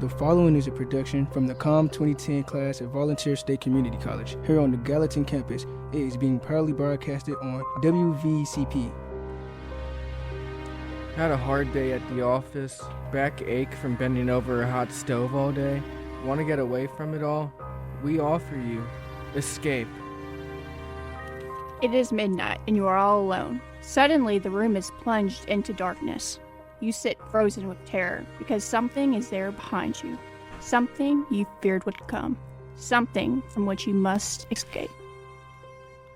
The following is a production from the COMM 2010 class at Volunteer State Community College. Here on the Gallatin campus, it is being proudly broadcasted on WVCP. Had a hard day at the office. Back ache from bending over a hot stove all day. Want to get away from it all? We offer you escape. It is midnight and you are all alone. Suddenly the room is plunged into darkness. You sit frozen with terror because something is there behind you. Something you feared would come. Something from which you must escape.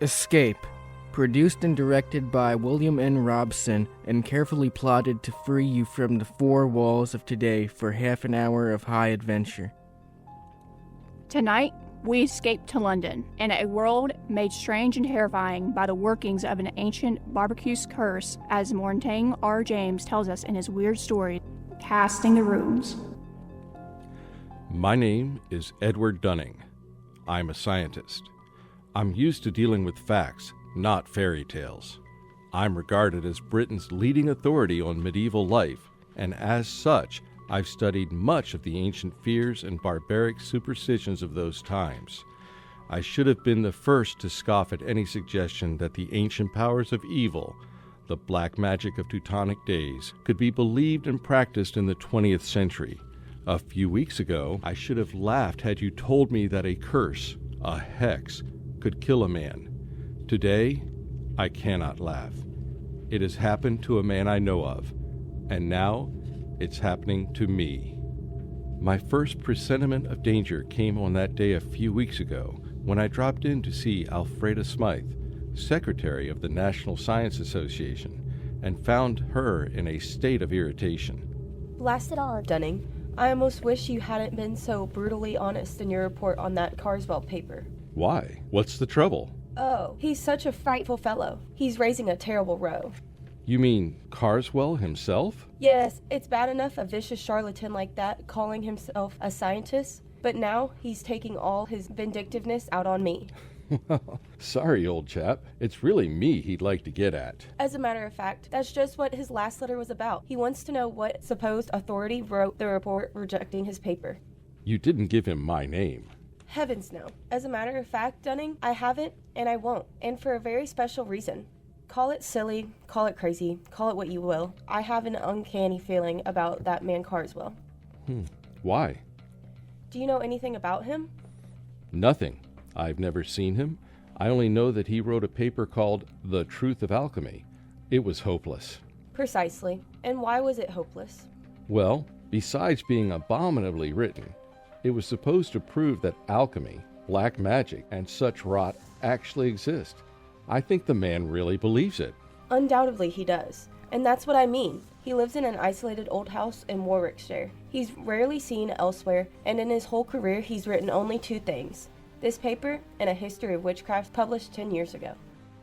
Escape. Produced and directed by William N. Robson and carefully plotted to free you from the four walls of today for half an hour of high adventure. Tonight, we escape to London, in a world made strange and terrifying by the workings of an ancient barbecue's curse, as Morntagne R. James tells us in his weird story, Casting the Runes. My name is Edward Dunning. I'm a scientist. I'm used to dealing with facts, not fairy tales. I'm regarded as Britain's leading authority on medieval life, and as such, I've studied much of the ancient fears and barbaric superstitions of those times. I should have been the first to scoff at any suggestion that the ancient powers of evil, the black magic of Teutonic days, could be believed and practiced in the 20th century. A few weeks ago, I should have laughed had you told me that a curse, a hex, could kill a man. Today, I cannot laugh. It has happened to a man I know of, and now it's happening to me. My first presentiment of danger came on that day a few weeks ago when I dropped in to see Alfreda Smythe, secretary of the National Science Association, and found her in a state of irritation. Blast it all, Dunning. I almost wish you hadn't been so brutally honest in your report on that Carswell paper. Why? What's the trouble? Oh, he's such a frightful fellow. He's raising a terrible row. You mean Carswell himself? Yes, it's bad enough a vicious charlatan like that calling himself a scientist, but now he's taking all his vindictiveness out on me. Sorry, old chap. It's really me he'd like to get at. As a matter of fact, that's just what his last letter was about. He wants to know what supposed authority wrote the report rejecting his paper. You didn't give him my name. Heavens no. As a matter of fact, Dunning, I haven't and I won't, and for a very special reason. Call it silly, call it crazy, call it what you will. I have an uncanny feeling about that man Carswell. Why? Do you know anything about him? Nothing. I've never seen him. I only know that he wrote a paper called The Truth of Alchemy. It was hopeless. Precisely. And why was it hopeless? Well, besides being abominably written, it was supposed to prove that alchemy, black magic, and such rot actually exist. I think the man really believes it. Undoubtedly he does. And that's what I mean. He lives in an isolated old house in Warwickshire. He's rarely seen elsewhere, and in his whole career he's written only two things. This paper and a history of witchcraft published 10 years ago.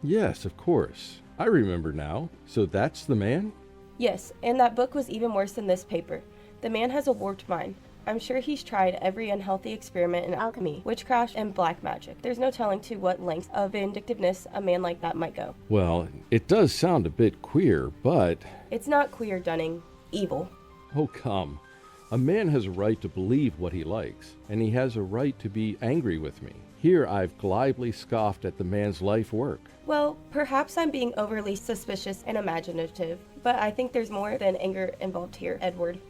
Yes, of course. I remember now. So that's the man? Yes, and that book was even worse than this paper. The man has a warped mind. I'm sure he's tried every unhealthy experiment in alchemy, witchcraft, and black magic. There's no telling to what lengths of vindictiveness a man like that might go. Well, it does sound a bit queer, but... It's not queer, Dunning. Evil. Oh, come. A man has a right to believe what he likes, and he has a right to be angry with me. Here I've glibly scoffed at the man's life work. Well, perhaps I'm being overly suspicious and imaginative, but I think there's more than anger involved here, Edward.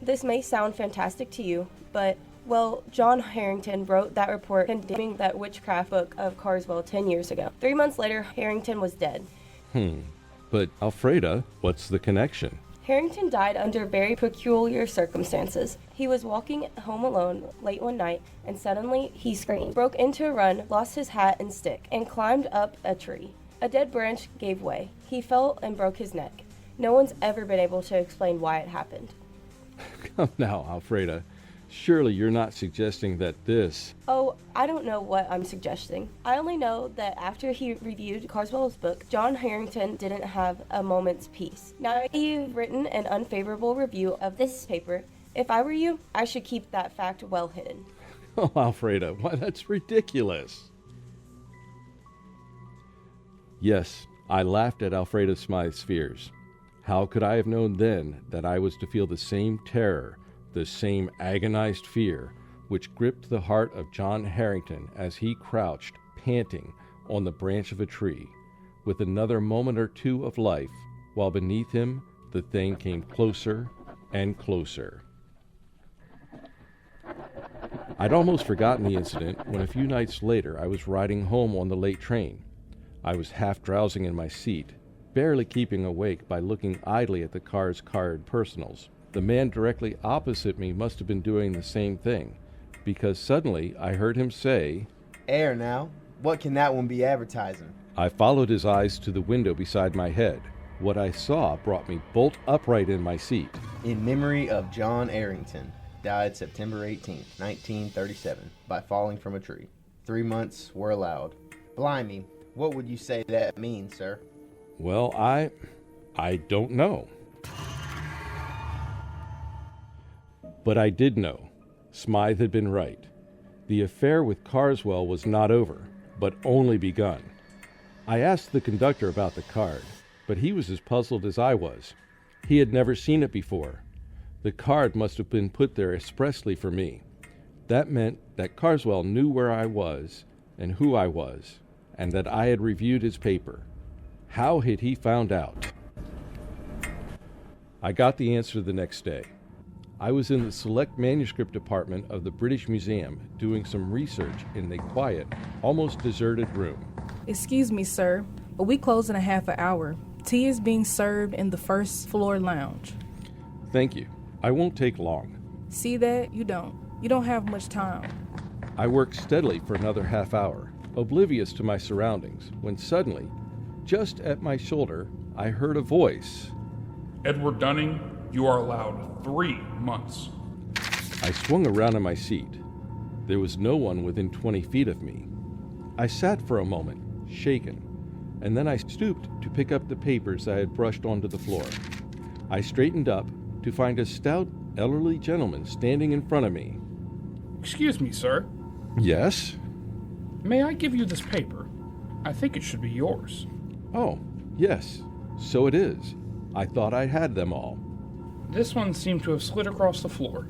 This may sound fantastic to you, but, well, John Harrington wrote that report condemning that witchcraft book of Carswell 10 years ago. 3 months later, Harrington was dead. But, Alfreda, what's the connection? Harrington died under very peculiar circumstances. He was walking home alone late one night, and suddenly he screamed, broke into a run, lost his hat and stick, and climbed up a tree. A dead branch gave way. He fell and broke his neck. No one's ever been able to explain why it happened. Come now, Alfreda. Surely you're not suggesting that this... Oh, I don't know what I'm suggesting. I only know that after he reviewed Carswell's book, John Harrington didn't have a moment's peace. Now you've written an unfavorable review of this paper. If I were you, I should keep that fact well hidden. Oh, Alfreda, why, that's ridiculous. Yes, I laughed at Alfreda Smythe's fears. How could I have known then that I was to feel the same terror, the same agonized fear which gripped the heart of John Harrington as he crouched, panting, on the branch of a tree, with another moment or two of life, while beneath him the thing came closer and closer. I'd almost forgotten the incident when a few nights later I was riding home on the late train. I was half drowsing in my seat, barely keeping awake by looking idly at the car's card personals. The man directly opposite me must have been doing the same thing, because suddenly I heard him say, "Air now. What can that one be advertising?" I followed his eyes to the window beside my head. What I saw brought me bolt upright in my seat. In memory of John Arrington, died September 18, 1937, by falling from a tree. 3 months were allowed. Blimey, what would you say that means, sir? Well, I don't know. But I did know. Smythe had been right. The affair with Carswell was not over, but only begun. I asked the conductor about the card, but he was as puzzled as I was. He had never seen it before. The card must have been put there expressly for me. That meant that Carswell knew where I was and who I was, and that I had reviewed his paper. How had he found out? I got the answer the next day. I was in the select manuscript department of the British Museum doing some research in a quiet, almost deserted room. Excuse me, sir, but we close in a half an hour. Tea is being served in the first floor lounge. Thank you. I won't take long. See that? You don't have much time. I worked steadily for another half hour, oblivious to my surroundings, when suddenly, just at my shoulder, I heard a voice. "Edward Dunning, you are allowed 3 months. I swung around in my seat. There was no one within 20 feet of me. I sat for a moment, shaken, and then I stooped to pick up the papers I had brushed onto the floor. I straightened up to find a stout, elderly gentleman standing in front of me. Excuse me, sir. Yes? May I give you this paper? I think it should be yours." Oh, yes, so it is. I thought I had them all. "This one seemed to have slid across the floor."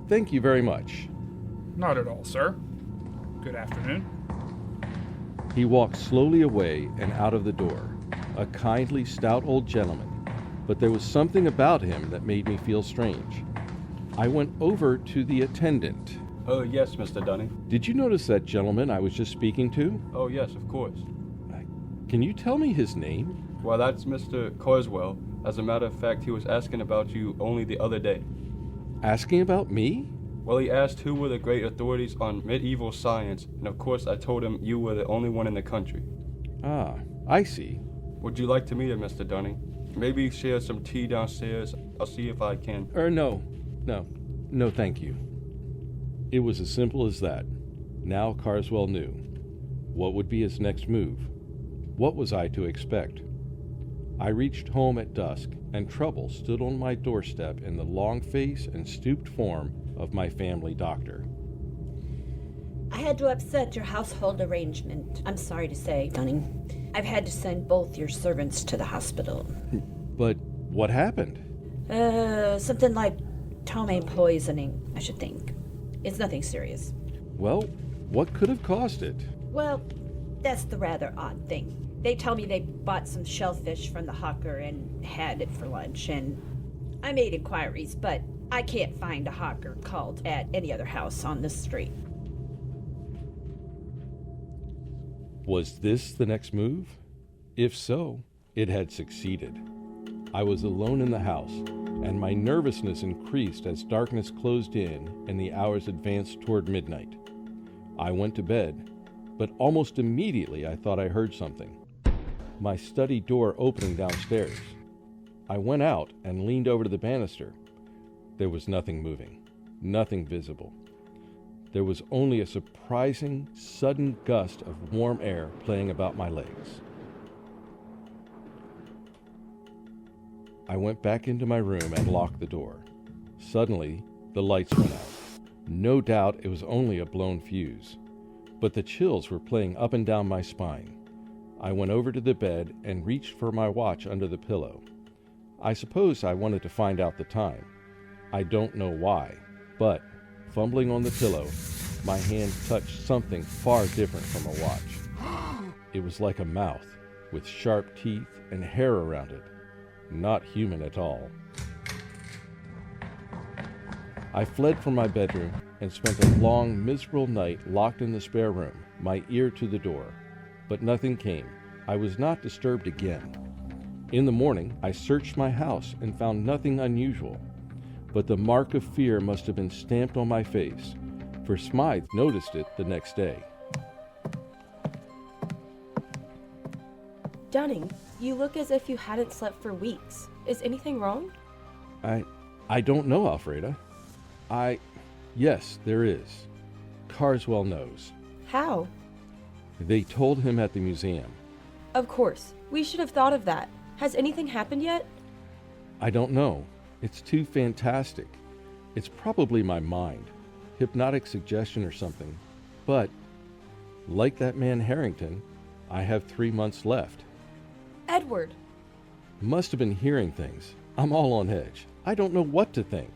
Thank you very much. "Not at all, sir. Good afternoon." He walked slowly away and out of the door, a kindly, stout old gentleman, but there was something about him that made me feel strange. I went over to the attendant. "Oh, yes, Mr. Dunning." Did you notice that gentleman I was just speaking to? "Oh, yes, of course." Can you tell me his name? "Well, that's Mr. Carswell. As a matter of fact, he was asking about you only the other day." Asking about me? Well, he asked who were the great authorities on medieval science, and of course I told him you were the only one in the country. Ah, I see. Would you like to meet him, Mr. Dunning? Maybe share some tea downstairs. I'll see if I can. No, thank you. It was as simple as that. Now Carswell knew. What would be his next move? What was I to expect? I reached home at dusk, and trouble stood on my doorstep in the long face and stooped form of my family doctor. I had to upset your household arrangement. I'm sorry to say, Dunning. I've had to send both your servants to the hospital. But what happened? Something like ptomaine poisoning, I should think. It's nothing serious. Well, what could have caused it? Well, that's the rather odd thing. They tell me they bought some shellfish from the hawker and had it for lunch, and I made inquiries, but I can't find a hawker called at any other house on this street. Was this the next move? If so, it had succeeded. I was alone in the house, and my nervousness increased as darkness closed in and the hours advanced toward midnight. I went to bed, but almost immediately I thought I heard something. My study door opening downstairs. I went out and leaned over to the banister. There was nothing moving, nothing visible. There was only a surprising, sudden gust of warm air playing about my legs. I went back into my room and locked the door. Suddenly, the lights went out. No doubt it was only a blown fuse, but the chills were playing up and down my spine. I went over to the bed and reached for my watch under the pillow. I suppose I wanted to find out the time. I don't know why, but fumbling on the pillow, my hand touched something far different from a watch. It was like a mouth, with sharp teeth and hair around it. Not human at all. I fled from my bedroom and spent a long, miserable night locked in the spare room, my ear to the door. But nothing came. I was not disturbed again. In the morning, I searched my house and found nothing unusual. But the mark of fear must have been stamped on my face, for Smythe noticed it the next day. Dunning, you look as if you hadn't slept for weeks. Is anything wrong? I don't know, Alfreda. Yes, there is. Carswell knows. How? They told him at the museum. Of course. We should have thought of that. Has anything happened yet? I don't know. It's too fantastic. It's probably my mind. Hypnotic suggestion or something. But, like that man Harrington, I have 3 months left. Edward! Must have been hearing things. I'm all on edge. I don't know what to think.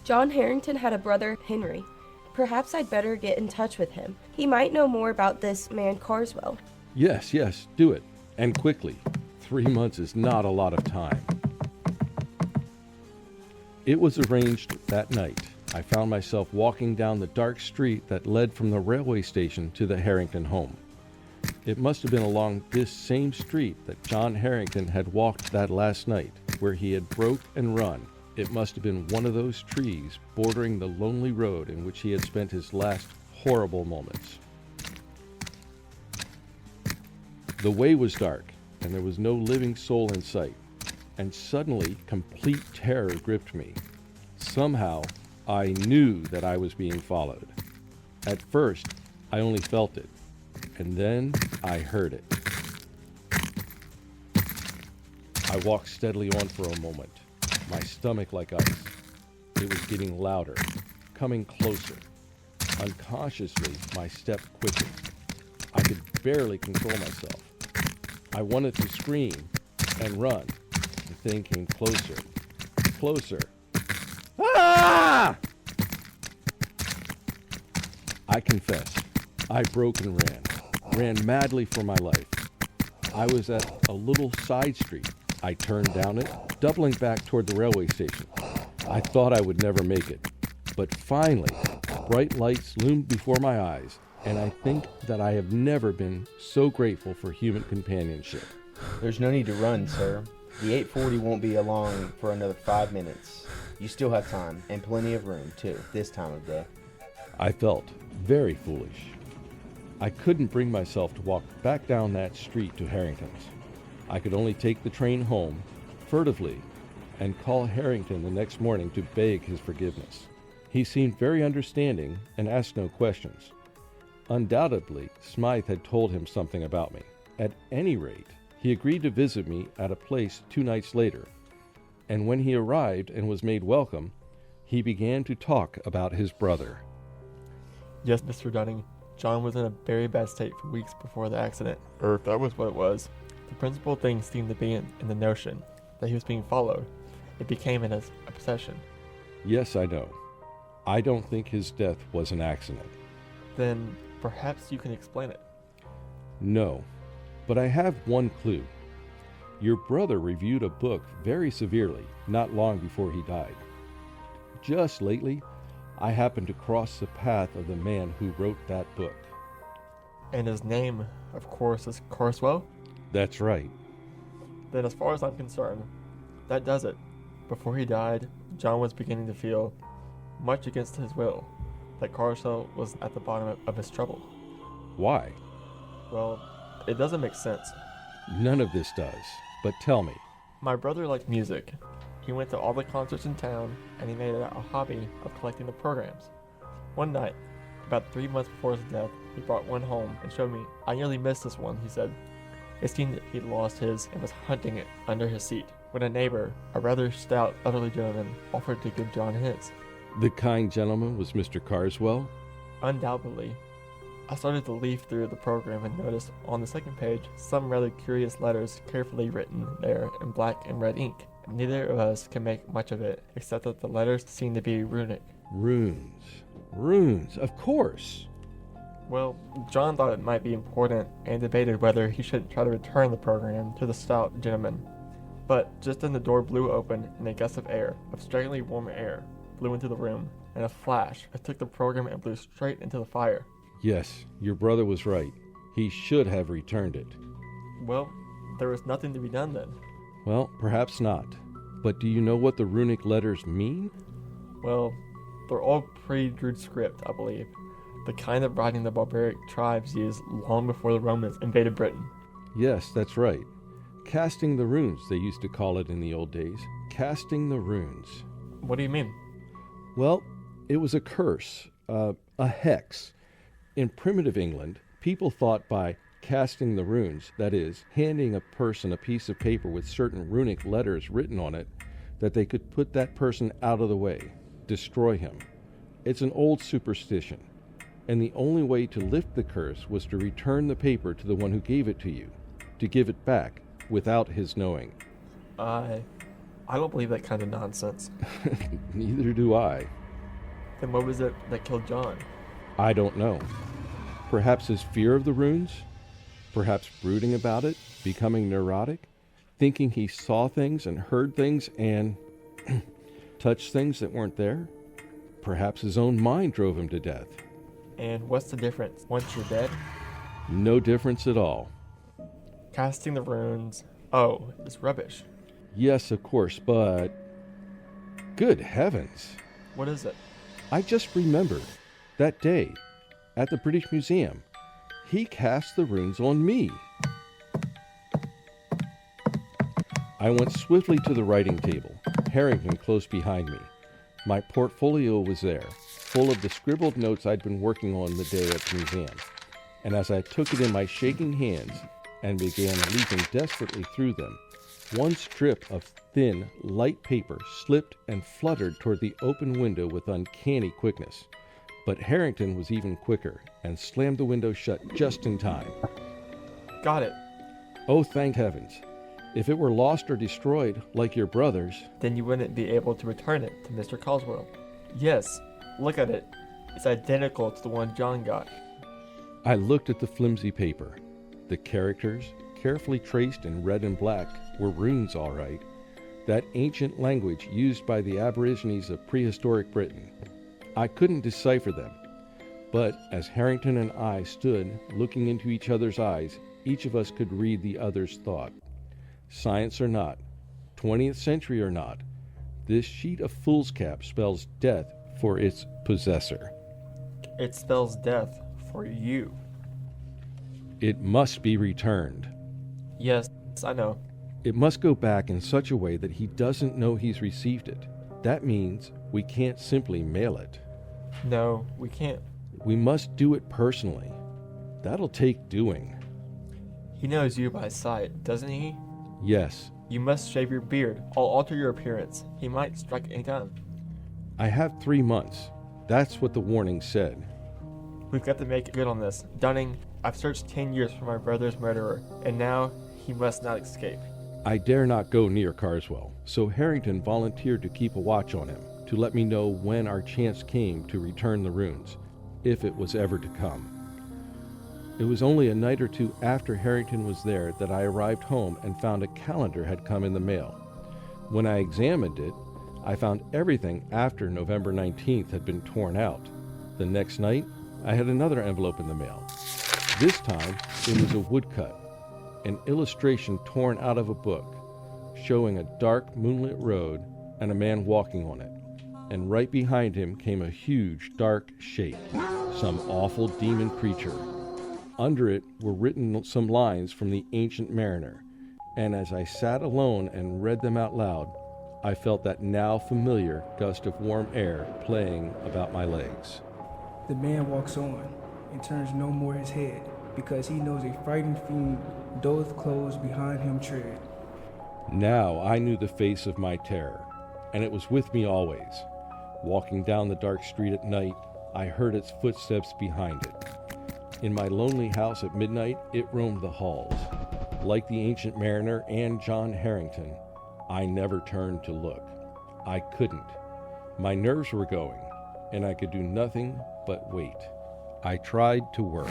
John Harrington had a brother, Henry. Perhaps I'd better get in touch with him. He might know more about this man Carswell. Yes, do it. And quickly. 3 months is not a lot of time. It was arranged that night. I found myself walking down the dark street that led from the railway station to the Harrington home. It must have been along this same street that John Harrington had walked that last night, where he had broke and run. It must have been one of those trees bordering the lonely road in which he had spent his last horrible moments. The way was dark, and there was no living soul in sight, and suddenly complete terror gripped me. Somehow, I knew that I was being followed. At first, I only felt it, and then I heard it. I walked steadily on for a moment, my stomach like ice. It was getting louder, coming closer. Unconsciously, my step quickened. I could barely control myself. I wanted to scream and run. The thing came closer, closer. Ah! I confess, I broke and ran madly for my life. I was at a little side street. I turned down it, doubling back toward the railway station. I thought I would never make it. But finally, bright lights loomed before my eyes, and I think that I have never been so grateful for human companionship. There's no need to run, sir. The 840 won't be along for another 5 minutes. You still have time, and plenty of room, too, this time of day. I felt very foolish. I couldn't bring myself to walk back down that street to Harrington's. I could only take the train home, furtively, and call Harrington the next morning to beg his forgiveness. He seemed very understanding and asked no questions. Undoubtedly, Smythe had told him something about me. At any rate, he agreed to visit me at a place 2 nights later, and when he arrived and was made welcome, he began to talk about his brother. Yes, Mr. Dunning, John was in a very bad state for weeks before the accident, or if that was what it was. The principal thing seemed to be in the notion that he was being followed. It became an obsession. Yes, I know. I don't think his death was an accident. Then perhaps you can explain it. No, but I have one clue. Your brother reviewed a book very severely not long before he died. Just lately, I happened to cross the path of the man who wrote that book. And his name, of course, is Carswell? That's right. Then as far as I'm concerned, that does it. Before he died, John was beginning to feel, much against his will, that Carswell was at the bottom of his trouble. Why? Well, it doesn't make sense. None of this does, but tell me. My brother liked music. He went to all the concerts in town, and he made it a hobby of collecting the programs. One night, about 3 months before his death, he brought one home and showed me. I nearly missed this one, he said. It seemed that he'd lost his and was hunting it under his seat, when a neighbor, a rather stout elderly gentleman, offered to give John his. The kind gentleman was Mr. Carswell? Undoubtedly. I started to leaf through the program and noticed on the second page some rather curious letters carefully written there in black and red ink, Neither of us can make much of it, except that the letters seem to be runic. Runes. Runes, of course. Well, John thought it might be important and debated whether he should try to return the program to the stout gentleman. But just then the door blew open and a gust of air, of strikingly warm air, blew into the room. In a flash, it took the program and blew straight into the fire. Yes, your brother was right. He should have returned it. Well, there was nothing to be done then. Well, perhaps not. But do you know what the runic letters mean? Well, they're all pre-Druid script, I believe. The kind of writing the barbaric tribes used long before the Romans invaded Britain. Yes, that's right. Casting the runes, they used to call it in the old days. Casting the runes. What do you mean? Well, it was a curse, a hex. In primitive England, people thought by casting the runes, that is, handing a person a piece of paper with certain runic letters written on it, that they could put that person out of the way, destroy him. It's an old superstition, and the only way to lift the curse was to return the paper to the one who gave it to you, to give it back without his knowing. I don't believe that kind of nonsense. Neither do I. Then what was it that killed John? I don't know. Perhaps his fear of the runes? Perhaps brooding about it, becoming neurotic, thinking he saw things and heard things and touched things that weren't there? Perhaps his own mind drove him to death. And what's the difference once you're dead? No difference at all. Casting the runes, oh, it's rubbish. Yes, of course, but... Good heavens! What is it? I just remembered. That day, at the British Museum, he cast the runes on me. I went swiftly to the writing table, Harrington close behind me. My portfolio was there, full of the scribbled notes I'd been working on the day at the museum. And as I took it in my shaking hands and began leaping desperately through them, one strip of thin, light paper slipped and fluttered toward the open window with uncanny quickness. But Harrington was even quicker and slammed the window shut just in time. Got it. Oh, thank heavens. If it were lost or destroyed, like your brother's... Then you wouldn't be able to return it to Mr. Caldwell. Yes, look at it. It's identical to the one John got. I looked at the flimsy paper. The characters, carefully traced in red and black, were runes all right. That ancient language used by the Aborigines of prehistoric Britain. I couldn't decipher them. But as Harrington and I stood looking into each other's eyes, each of us could read the other's thought. Science or not, 20th century or not, this sheet of foolscap spells death for its possessor. It spells death for you. It must be returned. Yes, I know. It must go back in such a way that he doesn't know he's received it. That means we can't simply mail it. No, we can't. We must do it personally. That'll take doing. He knows you by sight, doesn't he? Yes. You must shave your beard. I'll alter your appearance. He might strike any time. I have 3 months. That's what the warning said. We've got to make good on this. Dunning, I've searched 10 years for my brother's murderer, and now he must not escape. I dare not go near Carswell, so Harrington volunteered to keep a watch on him, to let me know when our chance came to return the runes, if it was ever to come. It was only a night or two after Harrington was there that I arrived home and found a calendar had come in the mail. When I examined it, I found everything after November 19th had been torn out. The next night, I had another envelope in the mail. This time, it was a woodcut, an illustration torn out of a book, showing a dark moonlit road and a man walking on it. And right behind him came a huge dark shape, some awful demon creature. Under it were written some lines from the Ancient Mariner, and as I sat alone and read them out loud, I felt that now familiar gust of warm air playing about my legs. The man walks on and turns no more his head, because he knows a frightened fiend doth close behind him tread. Now I knew the face of my terror, and it was with me always. Walking down the dark street at night, I heard its footsteps behind it. In my lonely house at midnight, it roamed the halls. Like the Ancient Mariner and John Harrington, I never turned to look. I couldn't. My nerves were going, and I could do nothing but wait. I tried to work.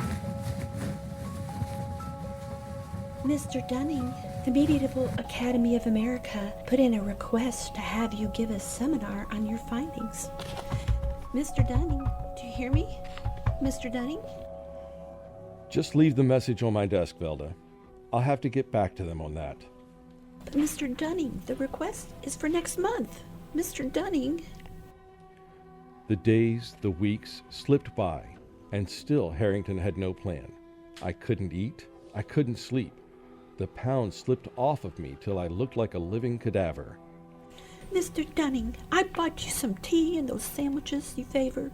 Mr. Dunning, the Medieval Academy of America put in a request to have you give a seminar on your findings. Mr. Dunning, do you hear me? Mr. Dunning? Just leave the message on my desk, Velda. I'll have to get back to them on that. But Mr. Dunning, the request is for next month. Mr. Dunning. The days, the weeks slipped by, and still Harrington had no plan. I couldn't eat. I couldn't sleep. The pounds slipped off of me till I looked like a living cadaver. Mr. Dunning, I bought you some tea and those sandwiches you favor.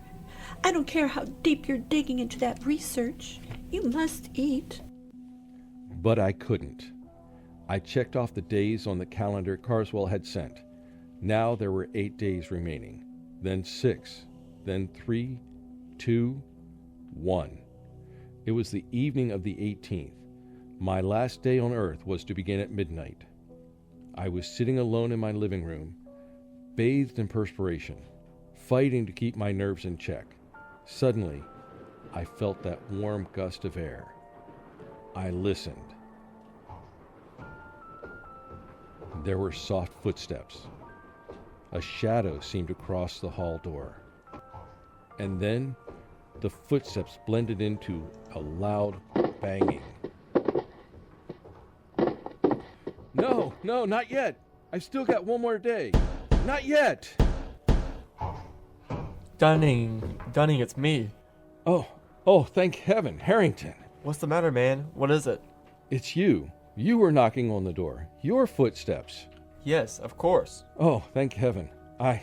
I don't care how deep you're digging into that research. You must eat. But I couldn't. I checked off the days on the calendar Carswell had sent. Now there were 8 days remaining, then 6, then 3, 2, 1. It was the evening of the 18th. My last day on Earth was to begin at midnight. I was sitting alone in my living room, bathed in perspiration, fighting to keep my nerves in check. Suddenly, I felt that warm gust of air. I listened. There were soft footsteps. A shadow seemed to cross the hall door. And then the footsteps blended into a loud banging. No, not yet. I've still got one more day. Not yet. Dunning, it's me. Oh, thank heaven, Harrington. What's the matter, man? What is it? It's you. You were knocking on the door. Your footsteps. Yes, of course. Oh, thank heaven. I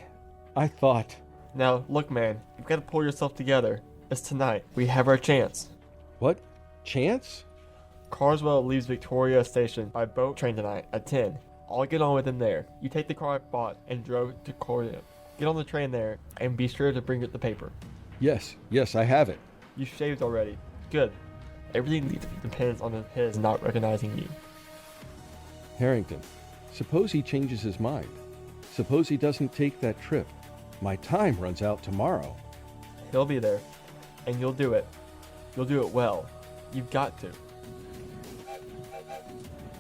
thought... Now, look, man, you've got to pull yourself together. It's tonight. We have our chance. What? Chance? Carswell leaves Victoria Station by boat train tonight at 10. I'll get on with him there. You take the car I bought and drove to Corium. Get on the train there and be sure to bring it the paper. Yes, I have it. You shaved already. Good. Everything depends on his not recognizing you. Harrington, suppose he changes his mind. Suppose he doesn't take that trip. My time runs out tomorrow. He'll be there, and you'll do it. You'll do it well. You've got to.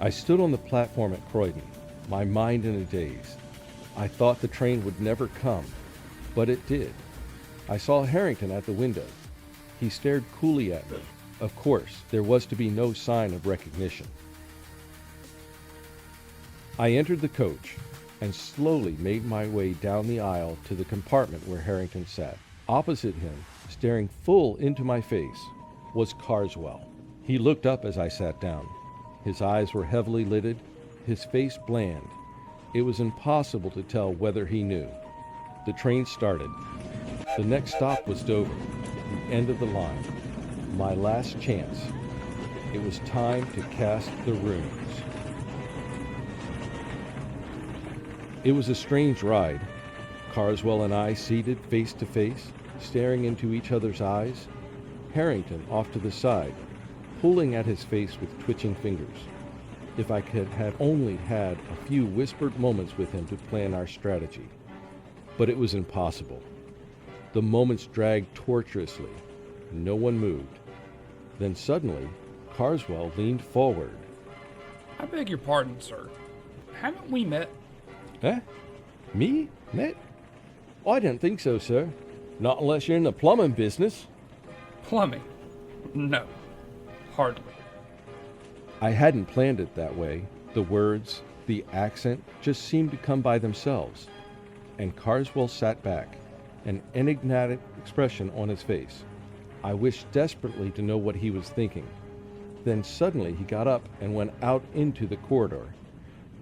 I stood on the platform at Croydon, my mind in a daze. I thought the train would never come, but it did. I saw Harrington at the window. He stared coolly at me. Of course, there was to be no sign of recognition. I entered the coach and slowly made my way down the aisle to the compartment where Harrington sat. Opposite him, staring full into my face, was Carswell. He looked up as I sat down. His eyes were heavily lidded, his face bland. It was impossible to tell whether he knew. The train started. The next stop was Dover, the end of the line. My last chance. It was time to cast the runes. It was a strange ride. Carswell and I seated face to face, staring into each other's eyes. Harrington off to the side, pulling at his face with twitching fingers. If I could have only had a few whispered moments with him to plan our strategy. But it was impossible. The moments dragged tortuously. No one moved. Then suddenly, Carswell leaned forward. I beg your pardon, sir. Haven't we met? Eh? Me? Met? Oh, I didn't think so, sir. Not unless you're in the plumbing business. Plumbing? No. Hardly. I hadn't planned it that way. The words, the accent, just seemed to come by themselves. And Carswell sat back, an enigmatic expression on his face. I wished desperately to know what he was thinking. Then suddenly he got up and went out into the corridor.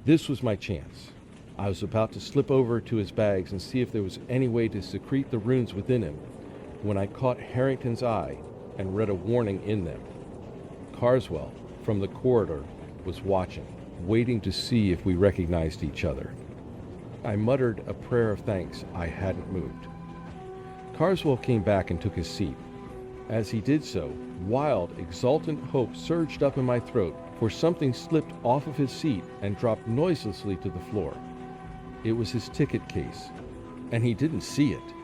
This was my chance. I was about to slip over to his bags and see if there was any way to secrete the runes within him, when I caught Harrington's eye and read a warning in them. Carswell, from the corridor, was watching, waiting to see if we recognized each other. I muttered a prayer of thanks I hadn't moved. Carswell came back and took his seat. As he did so, wild, exultant hope surged up in my throat, for something slipped off of his seat and dropped noiselessly to the floor. It was his ticket case, and he didn't see it.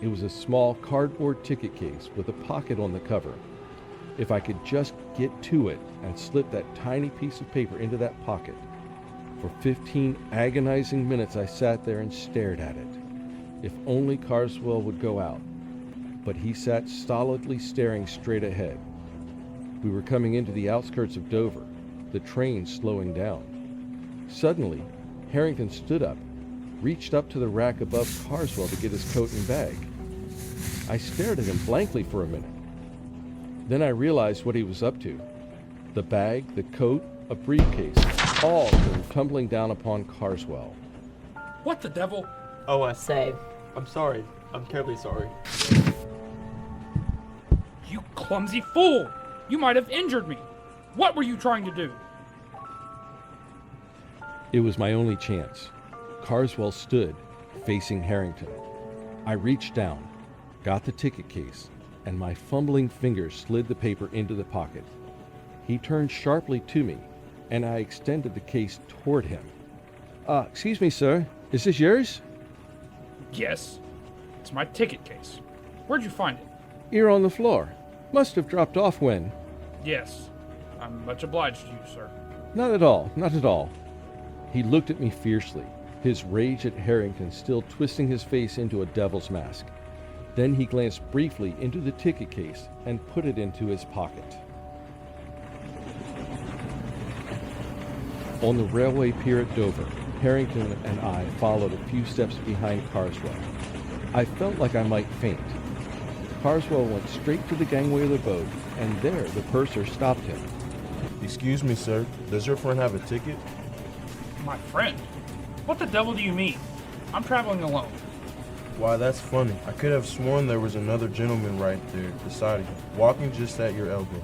It was a small cardboard ticket case with a pocket on the cover. If I could just get to it and slip that tiny piece of paper into that pocket. For 15 agonizing minutes I sat there and stared at it. If only Carswell would go out. But he sat stolidly staring straight ahead. We were coming into the outskirts of Dover, the train slowing down. Suddenly, Harrington stood up, reached up to the rack above Carswell to get his coat and bag. I stared at him blankly for a minute. Then I realized what he was up to. The bag, the coat, a briefcase, all came tumbling down upon Carswell. What the devil? Oh, Say. I'm sorry. I'm terribly sorry. You clumsy fool! You might have injured me. What were you trying to do? It was my only chance. Carswell stood, facing Harrington. I reached down, got the ticket case, and my fumbling fingers slid the paper into the pocket. He turned sharply to me, and I extended the case toward him. Excuse me, sir. Is this yours? Yes. It's my ticket case. Where'd you find it? Here on the floor. Must have dropped off when... Yes. I'm much obliged to you, sir. Not at all, not at all. He looked at me fiercely, his rage at Harrington still twisting his face into a devil's mask. Then he glanced briefly into the ticket case and put it into his pocket. On the railway pier at Dover, Harrington and I followed a few steps behind Carswell. I felt like I might faint. Carswell went straight to the gangway of the boat, and there the purser stopped him. Excuse me, sir. Does your friend have a ticket? My friend? What the devil do you mean? I'm traveling alone. Why, that's funny. I could have sworn there was another gentleman right there beside you, walking just at your elbow.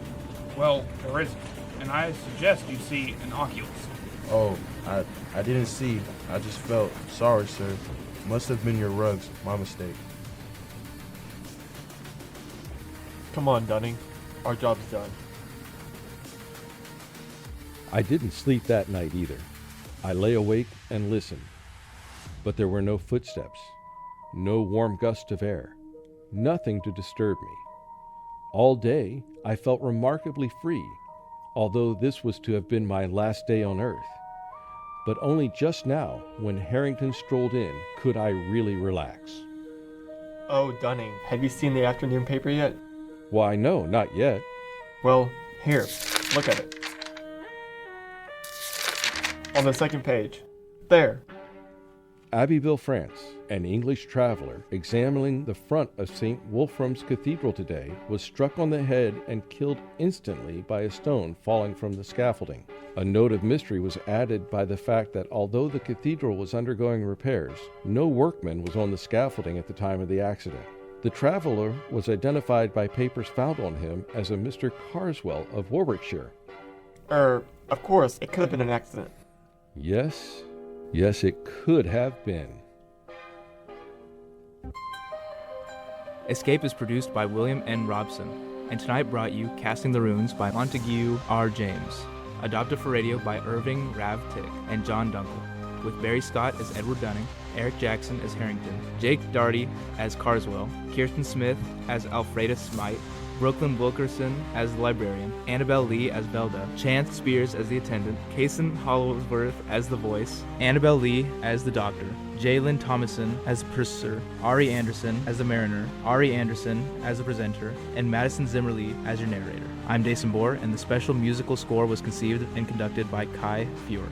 Well, there isn't, and I suggest you see an oculist. Oh, I didn't see. I just felt. Sorry, sir. Must have been your rugs. My mistake. Come on, Dunning. Our job's done. I didn't sleep that night either. I lay awake and listened. But there were no footsteps, no warm gust of air, nothing to disturb me. All day I felt remarkably free, although this was to have been my last day on Earth. But only just now, when Harrington strolled in, could I really relax. Oh, Dunning, have you seen the afternoon paper yet? Why, no, not yet. Well, here, look at it. On the second page. There. Abbeville, France, an English traveler examining the front of St. Wolfram's Cathedral today was struck on the head and killed instantly by a stone falling from the scaffolding. A note of mystery was added by the fact that although the cathedral was undergoing repairs, no workman was on the scaffolding at the time of the accident. The traveler was identified by papers found on him as a Mr. Carswell of Warwickshire. Of course, it could have been an accident. Yes, it could have been. Escape is produced by William N. Robson, and tonight brought you Casting the Runes by Montague R. James, adopted for radio by Irving Rav Tick and John Dunkel, with Barry Scott as Edward Dunning, Eric Jackson as Harrington, Jake Daugherty as Carswell, Kirsten Smith as Alfreda Smite, Brooklyn Wilkerson as the librarian, Annabelle Lee as Velda, Chance Spears as the attendant, Kason Hollowsworth as the voice, Annabelle Lee as the doctor, Jalen Thomason as the purser, Ari Anderson as the mariner, Ari Anderson as the presenter, and Madison Zimmerly as your narrator. I'm Dason Bohr, and the special musical score was conceived and conducted by Kai Fior.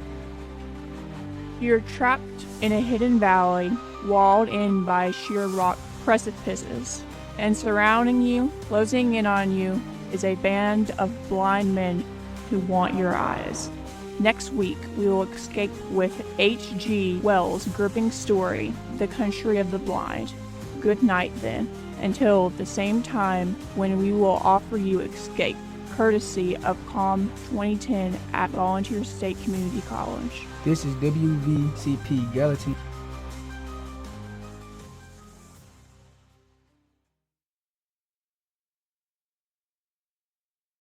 You're trapped in a hidden valley, walled in by sheer rock precipices. And surrounding you, closing in on you, is a band of blind men who want your eyes. Next week, we will escape with H.G. Wells' gripping story, The Country of the Blind. Good night, then, until the same time when we will offer you Escape, courtesy of COMM 2010 at Volunteer State Community College. This is WVCP Gallatin